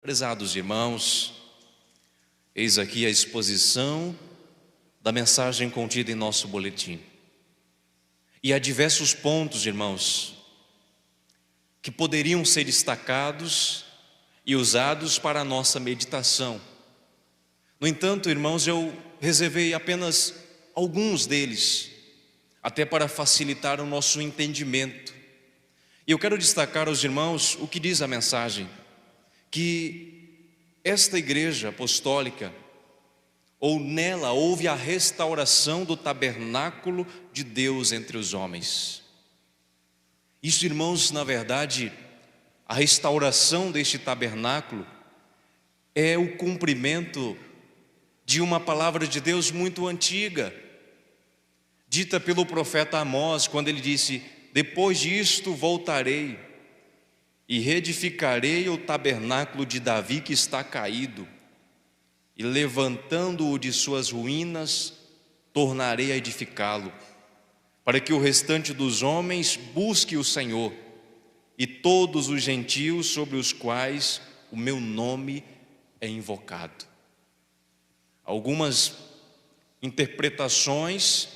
Prezados irmãos, eis aqui a exposição da mensagem contida em nosso boletim. E há diversos pontos, irmãos, que poderiam ser destacados e usados para a nossa meditação. No entanto, irmãos, eu reservei apenas alguns deles, até para facilitar o nosso entendimento. E eu quero destacar aos irmãos o que diz a mensagem, que esta igreja apostólica, ou nela houve a restauração do tabernáculo de Deus entre os homens. Isso, irmãos, na verdade, a restauração deste tabernáculo é o cumprimento de uma palavra de Deus muito antiga, dita pelo profeta Amós, quando ele disse: depois disto voltarei e reedificarei o tabernáculo de Davi que está caído, e levantando-o de suas ruínas, tornarei a edificá-lo, para que o restante dos homens busque o Senhor, e todos os gentios sobre os quais o meu nome é invocado. Algumas interpretações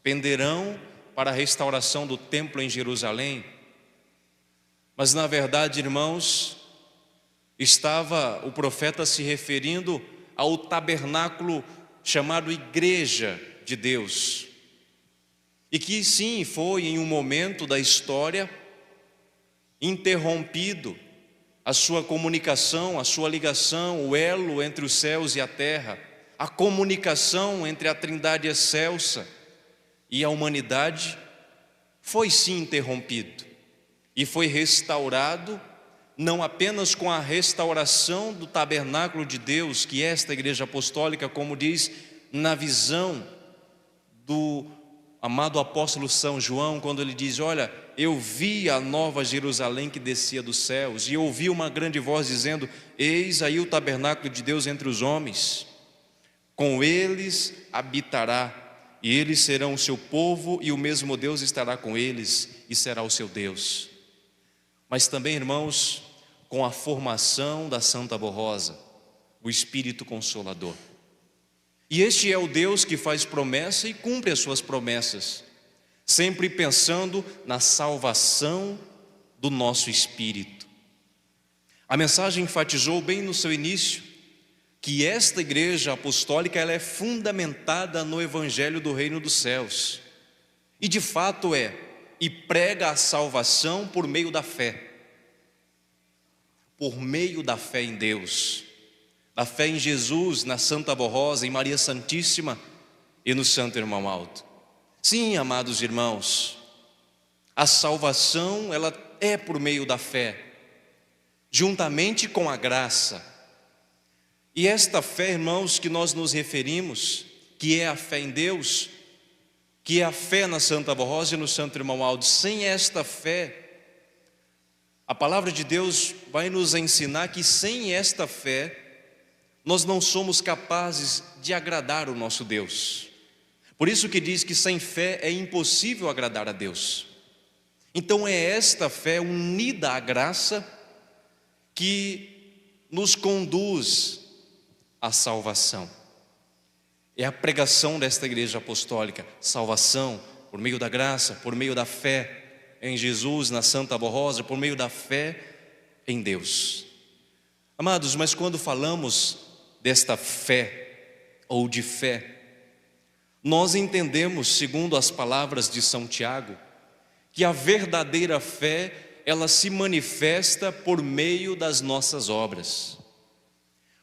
penderão para a restauração do templo em Jerusalém, mas na verdade, irmãos, estava o profeta se referindo ao tabernáculo chamado Igreja de Deus, e que sim, foi em um momento da história interrompido a sua comunicação, a sua ligação, o elo entre os céus e a terra, a comunicação entre a Trindade excelsa e a humanidade foi sim interrompido. E foi restaurado, não apenas com a restauração do tabernáculo de Deus, que esta igreja apostólica, como diz na visão do amado apóstolo São João, quando ele diz: olha, eu vi a nova Jerusalém que descia dos céus, e ouvi uma grande voz dizendo: eis aí o tabernáculo de Deus entre os homens, com eles habitará, e eles serão o seu povo, e o mesmo Deus estará com eles, e será o seu Deus. Mas também, irmãos, com a formação da Santa Borrosa, o Espírito Consolador. E este é o Deus que faz promessa e cumpre as suas promessas, sempre pensando na salvação do nosso espírito. A mensagem enfatizou bem no seu início que esta igreja apostólica ela é fundamentada no Evangelho do Reino dos Céus. E de fato é, e prega a salvação por meio da fé. Por meio da fé em Deus, da fé em Jesus, na Santa Borrosa, em Maria Santíssima e no Santo Irmão Alto. Sim, amados irmãos, a salvação ela é por meio da fé, juntamente com a graça. E esta fé, irmãos, que nós nos referimos, que é a fé em Deus, que é a fé na Santa Borrosa e no Santo Irmão Alto, sem esta fé, a palavra de Deus vai nos ensinar que sem esta fé, nós não somos capazes de agradar o nosso Deus. Por isso que diz que sem fé é impossível agradar a Deus. Então é esta fé unida à graça que nos conduz à salvação. É a pregação desta igreja apostólica, salvação por meio da graça, por meio da fé em Jesus, na Santa Borrosa, por meio da fé em Deus. Amados, mas quando falamos desta fé, ou de fé, nós entendemos, segundo as palavras de São Tiago, que a verdadeira fé, ela se manifesta por meio das nossas obras.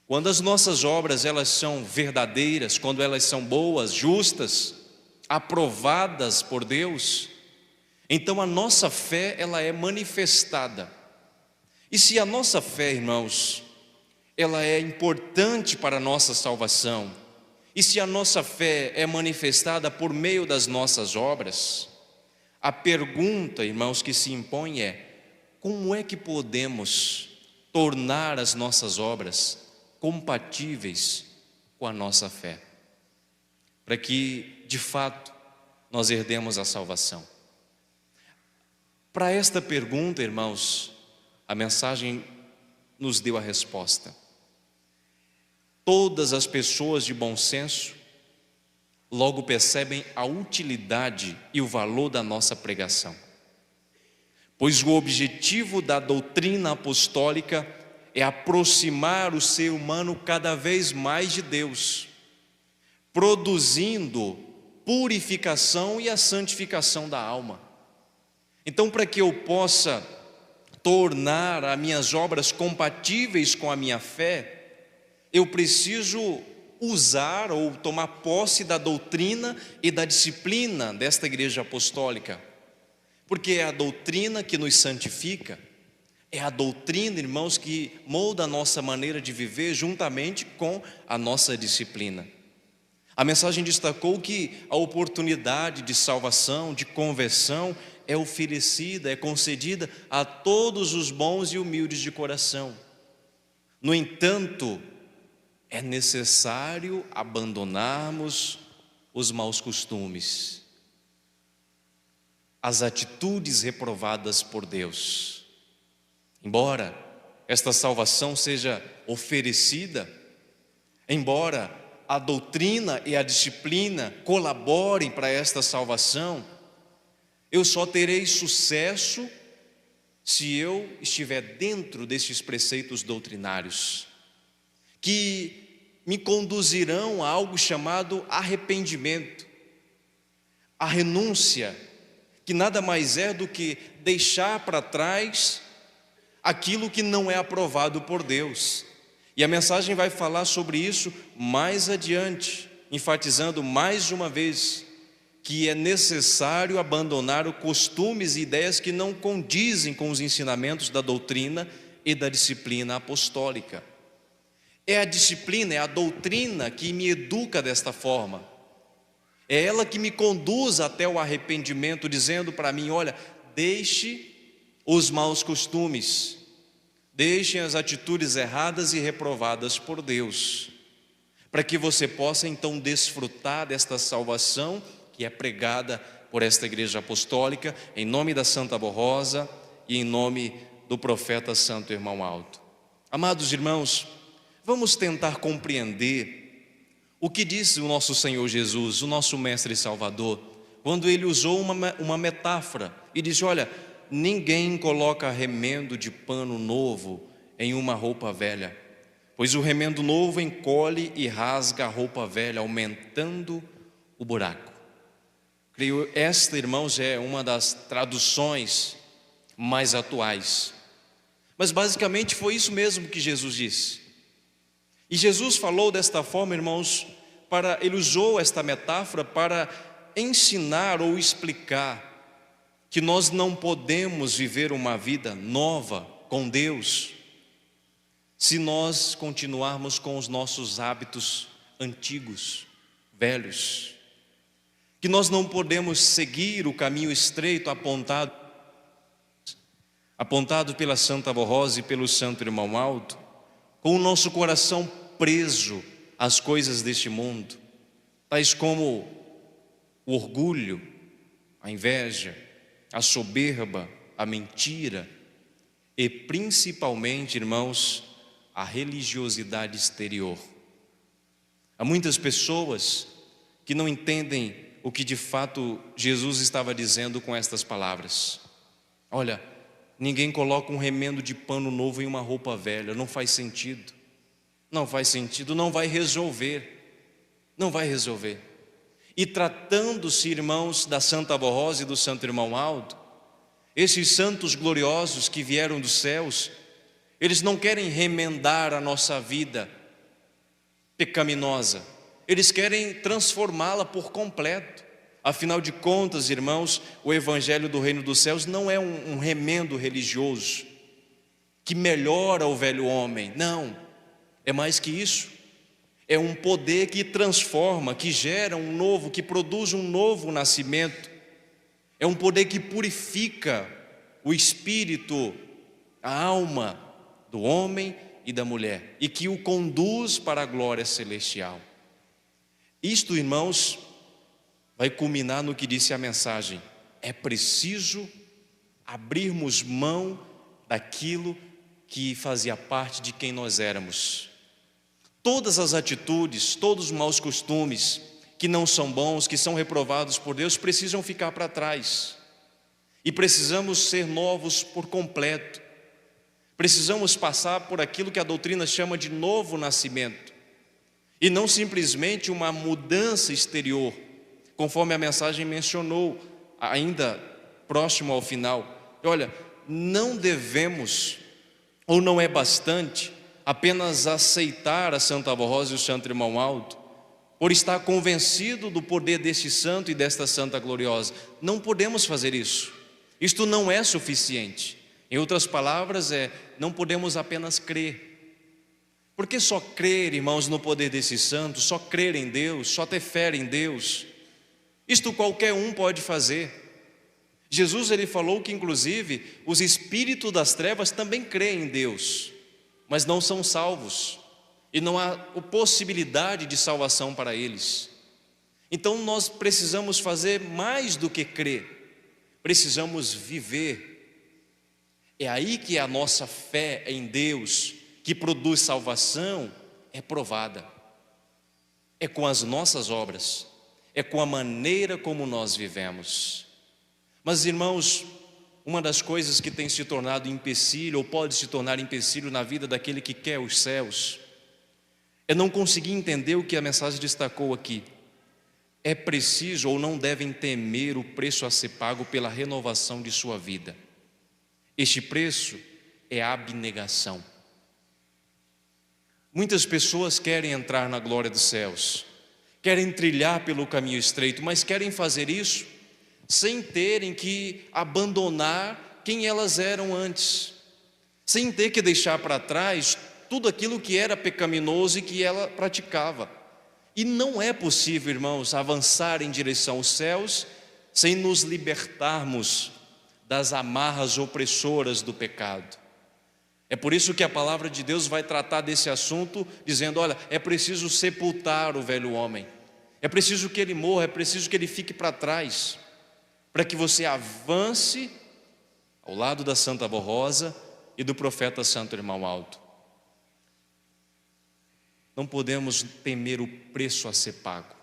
Quando as nossas obras, elas são verdadeiras, quando elas são boas, justas, aprovadas por Deus, então a nossa fé, ela é manifestada. E se a nossa fé, irmãos, ela é importante para a nossa salvação, e se a nossa fé é manifestada por meio das nossas obras, a pergunta, irmãos, que se impõe é: como é que podemos tornar as nossas obras compatíveis com a nossa fé, para que, de fato, nós herdemos a salvação? Para esta pergunta, irmãos, a mensagem nos deu a resposta. Todas as pessoas de bom senso logo percebem a utilidade e o valor da nossa pregação, pois o objetivo da doutrina apostólica é aproximar o ser humano cada vez mais de Deus, produzindo purificação e a santificação da alma. Então, para que eu possa tornar as minhas obras compatíveis com a minha fé, eu preciso usar ou tomar posse da doutrina e da disciplina desta igreja apostólica, porque é a doutrina que nos santifica, é a doutrina, irmãos, que molda a nossa maneira de viver juntamente com a nossa disciplina. A mensagem destacou que a oportunidade de salvação, de conversão, é oferecida, é concedida a todos os bons e humildes de coração. No entanto, é necessário abandonarmos os maus costumes, as atitudes reprovadas por Deus. Embora esta salvação seja oferecida, embora a doutrina e a disciplina colaborem para esta salvação, eu só terei sucesso se eu estiver dentro destes preceitos doutrinários, que me conduzirão a algo chamado arrependimento, a renúncia, que nada mais é do que deixar para trás aquilo que não é aprovado por Deus. E a mensagem vai falar sobre isso mais adiante, enfatizando mais uma vez que é necessário abandonar os costumes e ideias que não condizem com os ensinamentos da doutrina e da disciplina apostólica. É a disciplina, é a doutrina que me educa desta forma. É ela que me conduz até o arrependimento, dizendo para mim: olha, deixe os maus costumes, deixem as atitudes erradas e reprovadas por Deus, para que você possa então desfrutar desta salvação que é pregada por esta igreja apostólica, em nome da Santa Borrosa e em nome do profeta Santo Irmão Alto. Amados irmãos, vamos tentar compreender o que disse o nosso Senhor Jesus, o nosso Mestre e Salvador, quando Ele usou uma metáfora e disse: olha, ninguém coloca remendo de pano novo em uma roupa velha, pois o remendo novo encolhe e rasga a roupa velha, aumentando o buraco. Creio, esta, irmãos, é uma das traduções mais atuais, mas basicamente foi isso mesmo que Jesus disse. E Jesus falou desta forma, irmãos, ele usou esta metáfora para ensinar ou explicar que nós não podemos viver uma vida nova com Deus se nós continuarmos com os nossos hábitos antigos, velhos, que nós não podemos seguir o caminho estreito apontado pela Santa Borrosa e pelo Santo Irmão Alto, com o nosso coração preso às coisas deste mundo, tais como o orgulho, a inveja, a soberba, a mentira e principalmente, irmãos, a religiosidade exterior. Há muitas pessoas que não entendem o que de fato Jesus estava dizendo com estas palavras. Olha, ninguém coloca um remendo de pano novo em uma roupa velha, não faz sentido. Não faz sentido, não vai resolver. Não vai resolver. E tratando-se, irmãos, da Santa Borrosa e do Santo Irmão Alto, esses santos gloriosos que vieram dos céus, eles não querem remendar a nossa vida pecaminosa, eles querem transformá-la por completo. Afinal de contas, irmãos, o Evangelho do Reino dos Céus não é um remendo religioso que melhora o velho homem, não, é mais que isso. É um poder que transforma, que gera um novo, que produz um novo nascimento. É um poder que purifica o espírito, a alma do homem e da mulher, e que o conduz para a glória celestial. Isto, irmãos, vai culminar no que disse a mensagem: é preciso abrirmos mão daquilo que fazia parte de quem nós éramos. Todas as atitudes, todos os maus costumes que não são bons, que são reprovados por Deus, precisam ficar para trás. E precisamos ser novos por completo. Precisamos passar por aquilo que a doutrina chama de novo nascimento. E não simplesmente uma mudança exterior, conforme a mensagem mencionou, ainda próximo ao final. Olha, não devemos, ou não é bastante, apenas aceitar a Santa Avó Rosa e o Santo Irmão Aldo, por estar convencido do poder deste santo e desta santa gloriosa. Não podemos fazer isso. Isto não é suficiente. Em outras palavras, não podemos apenas crer. Porque só crer, irmãos, no poder desse santo, só crer em Deus, só ter fé em Deus, isto qualquer um pode fazer. Jesus, ele falou que inclusive os espíritos das trevas também creem em Deus, mas não são salvos, e não há possibilidade de salvação para eles. Então nós precisamos fazer mais do que crer, precisamos viver. É aí que a nossa fé em Deus, que produz salvação, é provada. É com as nossas obras, é com a maneira como nós vivemos. Mas, irmãos, uma das coisas que tem se tornado empecilho, ou pode se tornar empecilho na vida daquele que quer os céus, é não conseguir entender o que a mensagem destacou aqui. É preciso ou não devem temer o preço a ser pago pela renovação de sua vida. Este preço é a abnegação. Muitas pessoas querem entrar na glória dos céus, querem trilhar pelo caminho estreito, mas querem fazer isso sem terem que abandonar quem elas eram antes, sem ter que deixar para trás tudo aquilo que era pecaminoso e que ela praticava. E não é possível, irmãos, avançar em direção aos céus sem nos libertarmos das amarras opressoras do pecado. É por isso que a palavra de Deus vai tratar desse assunto, dizendo: olha, é preciso sepultar o velho homem, é preciso que ele morra, é preciso que ele fique para trás, para que você avance ao lado da Santa Avó Rosa e do profeta Santo Irmão Aldo. Não podemos temer o preço a ser pago.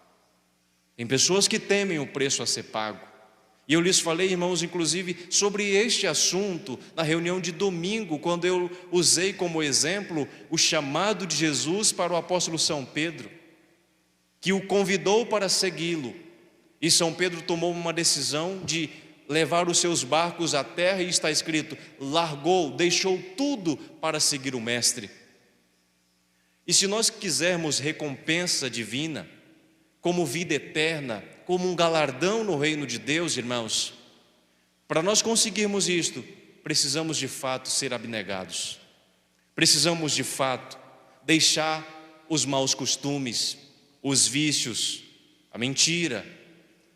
Tem pessoas que temem o preço a ser pago. E eu lhes falei, irmãos, inclusive, sobre este assunto na reunião de domingo, quando eu usei como exemplo o chamado de Jesus para o apóstolo São Pedro, que o convidou para segui-lo. E São Pedro tomou uma decisão de levar os seus barcos à terra, e está escrito: largou, deixou tudo para seguir o Mestre. E se nós quisermos recompensa divina, como vida eterna, como um galardão no reino de Deus, irmãos, para nós conseguirmos isto, precisamos de fato ser abnegados. Precisamos de fato deixar os maus costumes, os vícios, a mentira,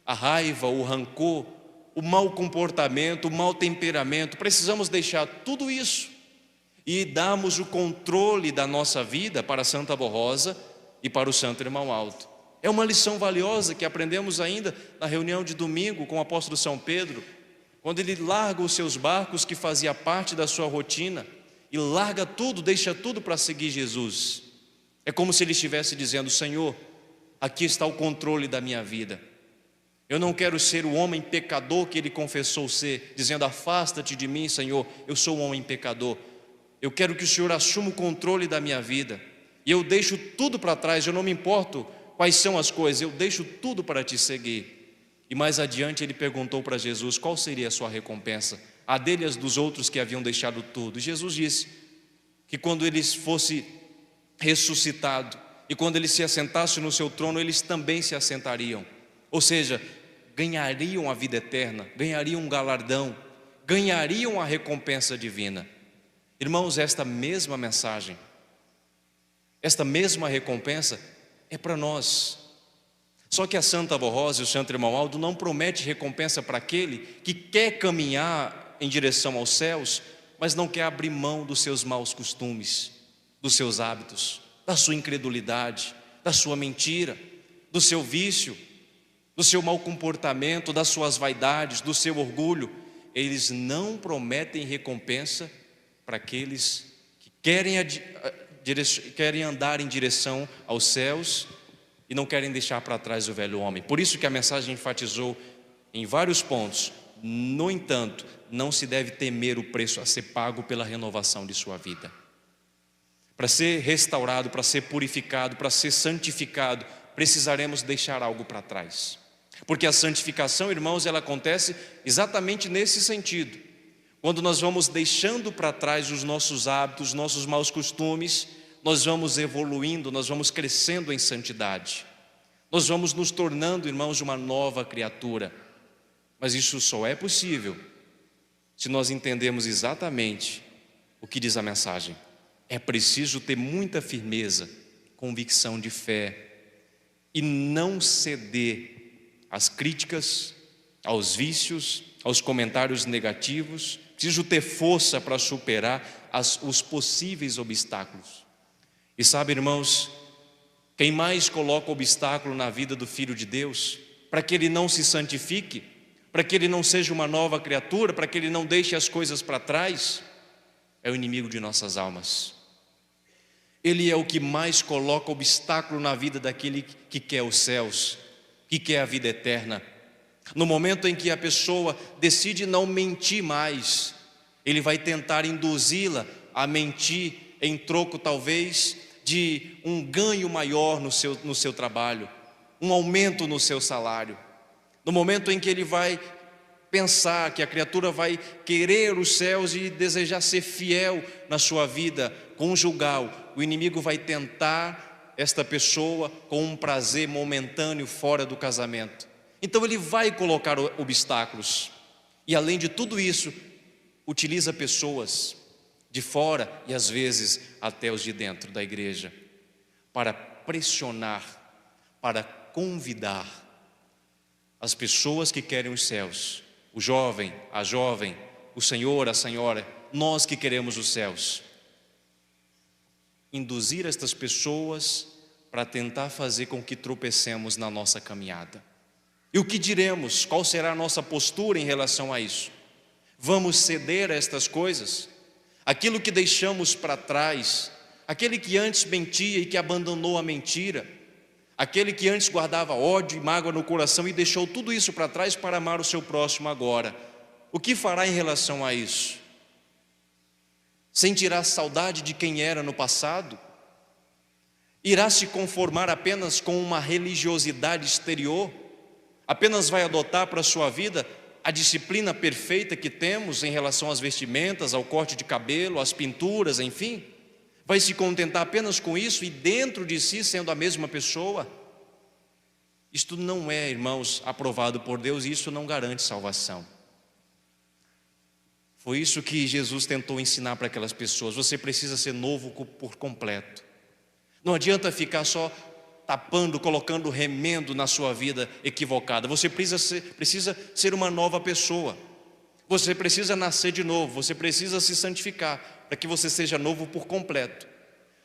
a raiva, o rancor, o mau comportamento, o mau temperamento. Precisamos deixar tudo isso e darmos o controle da nossa vida para a Santa Avó Rosa e para o Santo Irmão Aldo. É uma lição valiosa que aprendemos ainda na reunião de domingo com o apóstolo São Pedro, quando ele larga os seus barcos que fazia parte da sua rotina e larga tudo, deixa tudo para seguir Jesus. É como se ele estivesse dizendo: Senhor, aqui está o controle da minha vida. Eu não quero ser o homem pecador que ele confessou ser, dizendo: afasta-te de mim, Senhor, eu sou um homem pecador. Eu quero que o Senhor assuma o controle da minha vida, e eu deixo tudo para trás. Eu não me importo quais são as coisas, eu deixo tudo para te seguir. E mais adiante ele perguntou para Jesus qual seria a sua recompensa, a dele e as dos outros que haviam deixado tudo. E Jesus disse que quando ele fosse ressuscitado e quando ele se assentasse no seu trono, eles também se assentariam, ou seja, ganhariam a vida eterna, ganhariam um galardão, ganhariam a recompensa divina. Irmãos, esta mesma mensagem, esta mesma recompensa é para nós. Só que a Santa Avó Rosa e o Santo Irmão Aldo não promete recompensa para aquele que quer caminhar em direção aos céus, mas não quer abrir mão dos seus maus costumes, dos seus hábitos, da sua incredulidade, da sua mentira, do seu vício, do seu mau comportamento, das suas vaidades, do seu orgulho. Eles não prometem recompensa para aqueles querem andar em direção aos céus e não querem deixar para trás o velho homem. Por isso que a mensagem enfatizou em vários pontos: no entanto, não se deve temer o preço a ser pago pela renovação de sua vida. Para ser restaurado, para ser purificado, para ser santificado, precisaremos deixar algo para trás. Porque a santificação, irmãos, ela acontece exatamente nesse sentido. Quando nós vamos deixando para trás os nossos hábitos, os nossos maus costumes, nós vamos evoluindo, nós vamos crescendo em santidade. Nós vamos nos tornando, irmãos, uma nova criatura. Mas isso só é possível se nós entendermos exatamente o que diz a mensagem. É preciso ter muita firmeza, convicção de fé e não ceder às críticas, aos vícios, aos comentários negativos. Preciso ter força para superar os possíveis obstáculos. E sabe, irmãos, quem mais coloca obstáculo na vida do Filho de Deus, para que ele não se santifique, para que ele não seja uma nova criatura, para que ele não deixe as coisas para trás, é o inimigo de nossas almas. Ele é o que mais coloca obstáculo na vida daquele que quer os céus, que quer a vida eterna. No momento em que a pessoa decide não mentir mais, ele vai tentar induzi-la a mentir em troco talvez de um ganho maior no seu trabalho, um aumento no seu salário. No momento em que ele vai pensar que a criatura vai querer os céus e desejar ser fiel na sua vida conjugal, o inimigo vai tentar esta pessoa com um prazer momentâneo fora do casamento. Então ele vai colocar obstáculos. E além de tudo isso, utiliza pessoas de fora e às vezes até os de dentro da igreja para pressionar, para convidar as pessoas que querem os céus, o jovem, a jovem, o senhor, a senhora, nós que queremos os céus, induzir estas pessoas para tentar fazer com que tropecemos na nossa caminhada. E o que diremos? Qual será a nossa postura em relação a isso? Vamos ceder a estas coisas? Aquilo que deixamos para trás, aquele que antes mentia e que abandonou a mentira, aquele que antes guardava ódio e mágoa no coração e deixou tudo isso para trás para amar o seu próximo agora, o que fará em relação a isso? Sentirá saudade de quem era no passado? Irá se conformar apenas com uma religiosidade exterior? Apenas vai adotar para a sua vida a disciplina perfeita que temos em relação às vestimentas, ao corte de cabelo, às pinturas, enfim? Vai se contentar apenas com isso e dentro de si sendo a mesma pessoa? Isto não é, irmãos, aprovado por Deus e isso não garante salvação. Foi isso que Jesus tentou ensinar para aquelas pessoas. Você precisa ser novo por completo. Não adianta ficar só tapando, colocando remendo na sua vida equivocada. Você precisa ser uma nova pessoa. Você precisa nascer de novo, você precisa se santificar para que você seja novo por completo.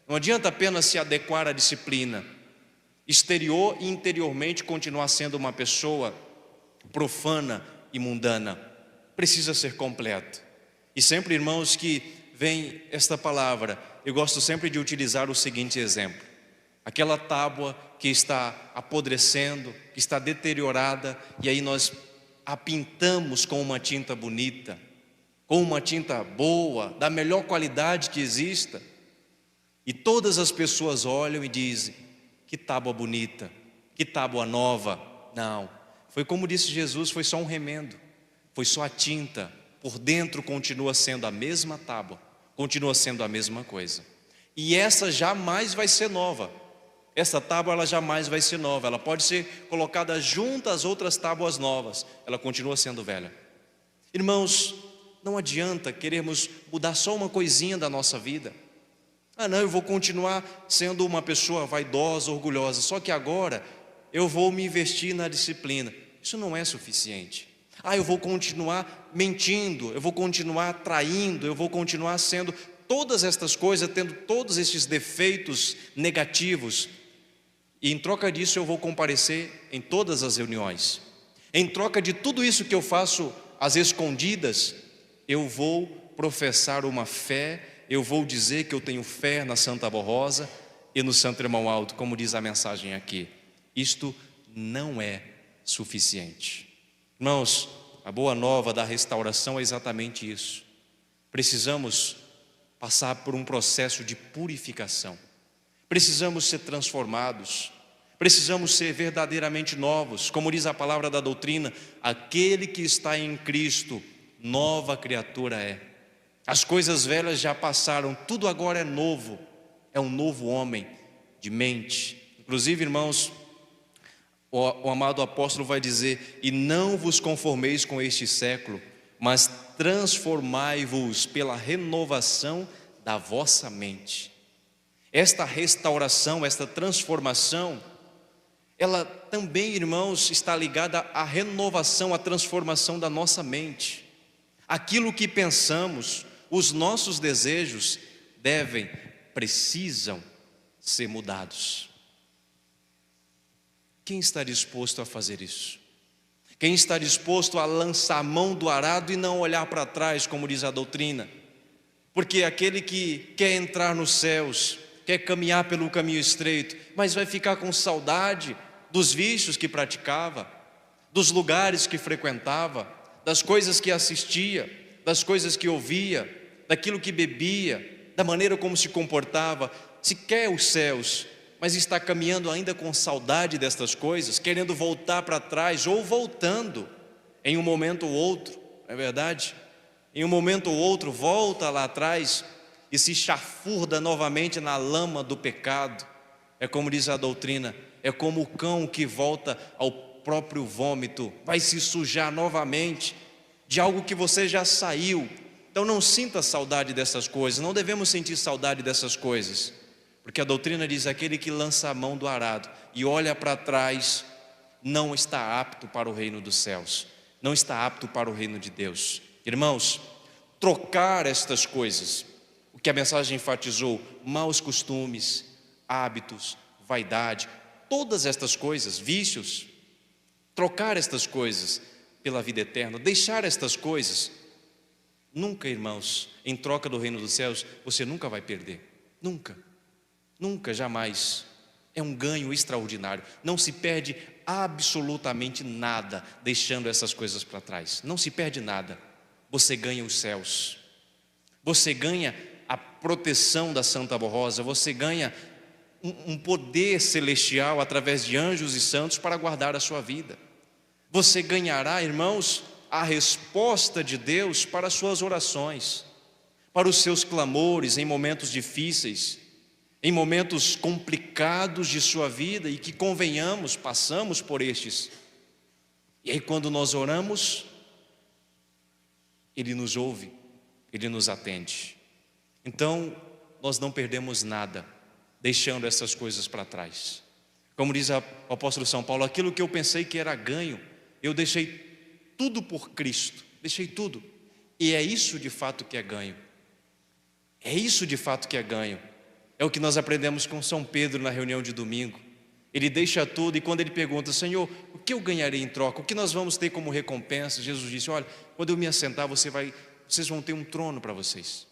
Não adianta apenas se adequar à disciplina. Exterior e interiormente continuar sendo uma pessoa profana e mundana. Precisa ser completo. E sempre, irmãos, que vem esta palavra, eu gosto sempre de utilizar o seguinte exemplo. Aquela tábua que está apodrecendo, que está deteriorada, e aí nós a pintamos com uma tinta bonita, com uma tinta boa, da melhor qualidade que exista, e todas as pessoas olham e dizem: que tábua bonita, que tábua nova. Não, foi como disse Jesus, foi só um remendo, foi só a tinta. Por dentro continua sendo a mesma tábua, continua sendo a mesma coisa. E essa jamais vai ser nova. Essa tábua ela jamais vai ser nova. Ela pode ser colocada junto às outras tábuas novas. Ela continua sendo velha. Irmãos, não adianta querermos mudar só uma coisinha da nossa vida. Não, eu vou continuar sendo uma pessoa vaidosa, orgulhosa. Só que agora eu vou me investir na disciplina. Isso não é suficiente. Eu vou continuar mentindo, eu vou continuar traindo, eu vou continuar sendo todas estas coisas, tendo todos esses defeitos negativos. E em troca disso eu vou comparecer em todas as reuniões. Em troca de tudo isso que eu faço às escondidas, eu vou professar uma fé eu vou dizer que eu tenho fé na Santa Barrosa e no Santo Irmão Alto, como diz a mensagem aqui. Isto não é suficiente. Irmãos, a boa nova da restauração é exatamente isso. Precisamos passar por um processo de purificação. Precisamos ser transformados. Precisamos ser verdadeiramente novos. Como diz a palavra da doutrina, aquele que está em Cristo, nova criatura é. As coisas velhas já passaram, tudo agora é novo. É um novo homem de mente. Inclusive, irmãos, o amado apóstolo vai dizer: e não vos conformeis com este século, mas transformai-vos pela renovação da vossa mente. Esta restauração, esta transformação, ela também, irmãos, está ligada à renovação, à transformação da nossa mente. Aquilo que pensamos, os nossos desejos precisam ser mudados. Quem está disposto a fazer isso? Quem está disposto a lançar a mão do arado e não olhar para trás, como diz a doutrina? Porque aquele que quer entrar nos céus, quer caminhar pelo caminho estreito, mas vai ficar com saudade dos vícios que praticava, dos lugares que frequentava, das coisas que assistia, das coisas que ouvia, daquilo que bebia, da maneira como se comportava. Se quer os céus, mas está caminhando ainda com saudade destas coisas, querendo voltar para trás, ou voltando em um momento ou outro, não é verdade? Em um momento ou outro volta lá atrás e se chafurda novamente na lama do pecado. É como diz a doutrina, é como o cão que volta ao próprio vômito, vai se sujar novamente de algo que você já saiu. Então não sinta saudade dessas coisas, não devemos sentir saudade dessas coisas, porque a doutrina diz: aquele que lança a mão do arado e olha para trás, não está apto para o reino dos céus, não está apto para o reino de Deus. Irmãos, trocar estas coisas, o que a mensagem enfatizou, maus costumes, hábitos, vaidade, todas estas coisas, vícios, trocar estas coisas pela vida eterna, deixar estas coisas, nunca, irmãos, em troca do reino dos céus, você nunca vai perder, nunca, nunca, jamais. É um ganho extraordinário, não se perde absolutamente nada deixando essas coisas para trás, não se perde nada. Você ganha os céus, você ganha a proteção da Santa Barrosa, você ganha um poder celestial através de anjos e santos para guardar a sua vida. Você ganhará, irmãos, a resposta de Deus para as suas orações, para os seus clamores em momentos difíceis, em momentos complicados de sua vida, e que, convenhamos, passamos por estes. E aí, quando nós oramos, Ele nos ouve, Ele nos atende. Então, nós não perdemos nada deixando essas coisas para trás. Como diz o apóstolo São Paulo: aquilo que eu pensei que era ganho, eu deixei tudo por Cristo, deixei tudo. E é isso de fato que é ganho. É isso de fato que é ganho. É o que nós aprendemos com São Pedro na reunião de domingo. Ele deixa tudo, e quando ele pergunta: Senhor, o que eu ganharei em troca? O que nós vamos ter como recompensa? Jesus disse: olha, quando eu me assentar, vocês vão ter um trono para vocês,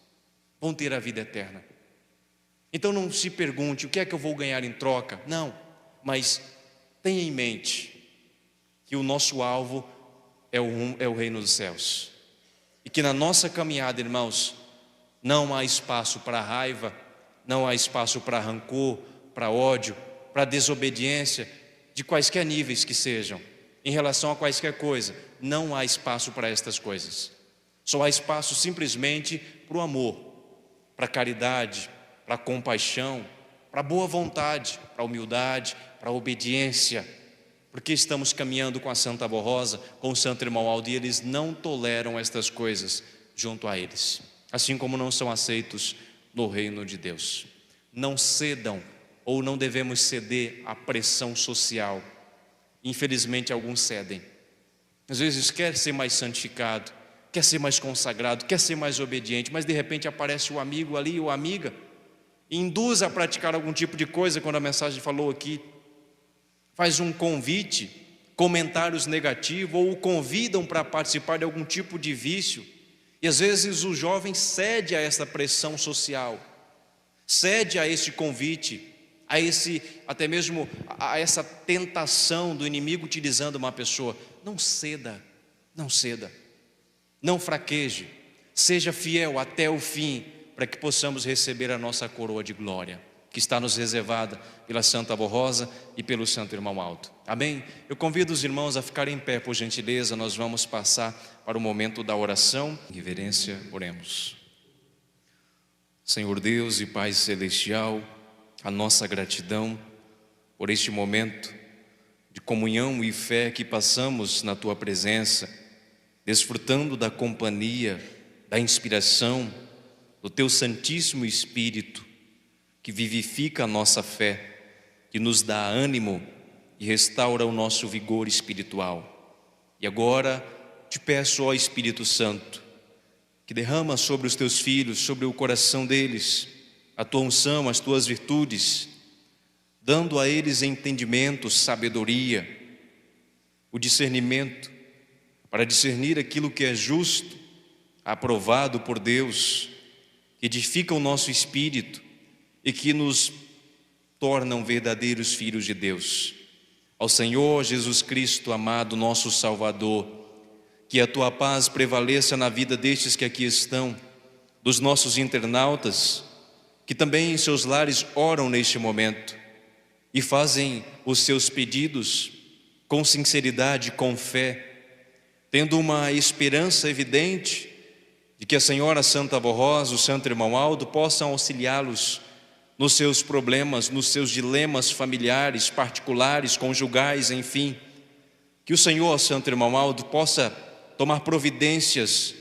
vão ter a vida eterna. Então não se pergunte: o que é que eu vou ganhar em troca? Não, mas tenha em mente que o nosso alvo é o reino dos céus, e que na nossa caminhada, irmãos, não há espaço para raiva, não há espaço para rancor, para ódio, para desobediência, de quaisquer níveis que sejam, em relação a quaisquer coisa. Não há espaço para estas coisas. Só há espaço simplesmente para o amor, para a caridade, para a compaixão, para a boa vontade, para a humildade, para a obediência, porque estamos caminhando com a Santa Barrosa, com o Santo Irmão Aldo, e eles não toleram estas coisas junto a eles, assim como não são aceitos no reino de Deus. Não cedam, ou não devemos ceder à pressão social. Infelizmente alguns cedem. Às vezes quer ser mais santificado, quer ser mais consagrado, quer ser mais obediente, mas de repente aparece o amigo ali ou a amiga e induz a praticar algum tipo de coisa, quando a mensagem falou aqui, faz um convite, comentários negativos, ou o convidam para participar de algum tipo de vício, E às vezes o jovem cede a essa pressão social, cede a este convite, até mesmo a essa tentação do inimigo utilizando uma pessoa. Não ceda, não ceda, não fraqueje, seja fiel até o fim, para que possamos receber a nossa coroa de glória, que está nos reservada pela Santa Borrosa e pelo Santo Irmão Alto. Amém? Eu convido os irmãos a ficarem em pé, por gentileza. Nós vamos passar para o momento da oração. Em reverência, oremos. Senhor Deus e Pai Celestial, a nossa gratidão por este momento de comunhão e fé que passamos na Tua presença, desfrutando da companhia, da inspiração do Teu Santíssimo Espírito, que vivifica a nossa fé, que nos dá ânimo e restaura o nosso vigor espiritual. E agora te peço, ó Espírito Santo, que derrama sobre os Teus filhos, sobre o coração deles, a Tua unção, as Tuas virtudes, dando a eles entendimento, sabedoria, o discernimento, para discernir aquilo que é justo, aprovado por Deus, que edifica o nosso espírito e que nos tornam verdadeiros filhos de Deus. Ao Senhor Jesus Cristo, amado nosso Salvador, que a Tua paz prevaleça na vida destes que aqui estão, dos nossos internautas, que também em seus lares oram neste momento e fazem os seus pedidos com sinceridade, com fé, tendo uma esperança evidente de que a Senhora Santa Borrosa, o Santo Irmão Aldo possam auxiliá-los nos seus problemas, nos seus dilemas familiares, particulares, conjugais, enfim. Que o Senhor, Santo Irmão Aldo, possa tomar providências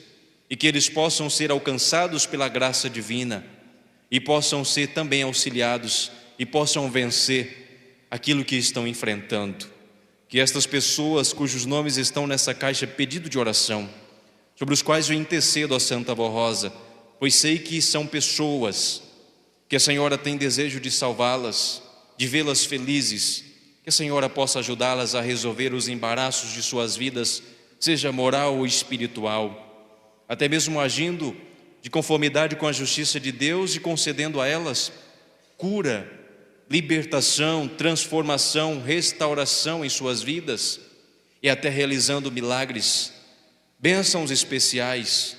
e que eles possam ser alcançados pela graça divina e possam ser também auxiliados e possam vencer aquilo que estão enfrentando. Que estas pessoas cujos nomes estão nessa caixa pedido de oração, sobre os quais eu intercedo a Santa Borrosa, pois sei que são pessoas que a Senhora tem desejo de salvá-las, de vê-las felizes, que a Senhora possa ajudá-las a resolver os embaraços de suas vidas, seja moral ou espiritual, até mesmo agindo de conformidade com a justiça de Deus e concedendo a elas cura, libertação, transformação, restauração em suas vidas e até realizando milagres, bênçãos especiais.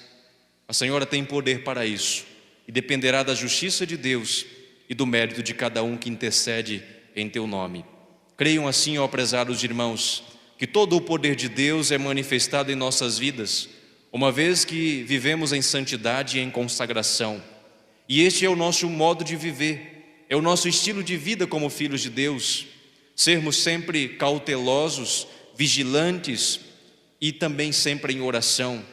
A Senhora tem poder para isso e dependerá da justiça de Deus e do mérito de cada um que intercede em Teu nome. Creiam assim, ó prezados irmãos, que todo o poder de Deus é manifestado em nossas vidas, uma vez que vivemos em santidade e em consagração. E este é o nosso modo de viver, é o nosso estilo de vida como filhos de Deus, sermos sempre cautelosos, vigilantes e também sempre em oração,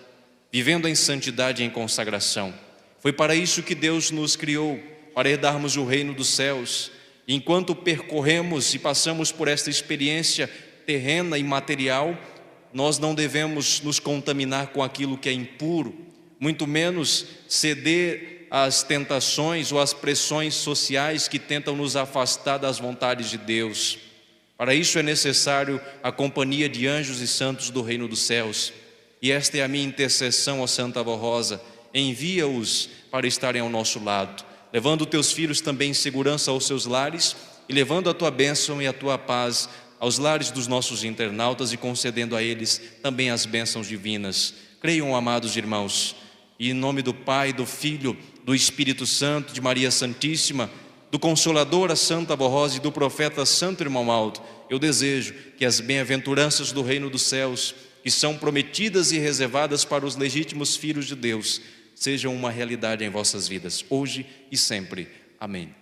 vivendo em santidade e em consagração. Foi para isso que Deus nos criou, para herdarmos o reino dos céus. E enquanto percorremos e passamos por esta experiência terrena e material, nós não devemos nos contaminar com aquilo que é impuro, muito menos ceder às tentações ou às pressões sociais que tentam nos afastar das vontades de Deus. Para isso é necessário a companhia de anjos e santos do reino dos céus. E esta é a minha intercessão, ó Santa Borrosa. Envia-os para estarem ao nosso lado, levando teus filhos também em segurança aos seus lares e levando a tua bênção e a tua paz aos lares dos nossos internautas e concedendo a eles também as bênçãos divinas. Creiam, amados irmãos, e em nome do Pai, do Filho, do Espírito Santo, de Maria Santíssima, do Consolador, a Santa Borrosa e do Profeta Santo Irmão Aldo, eu desejo que as bem-aventuranças do reino dos céus, que são prometidas e reservadas para os legítimos filhos de Deus, sejam uma realidade em vossas vidas, hoje e sempre. Amém.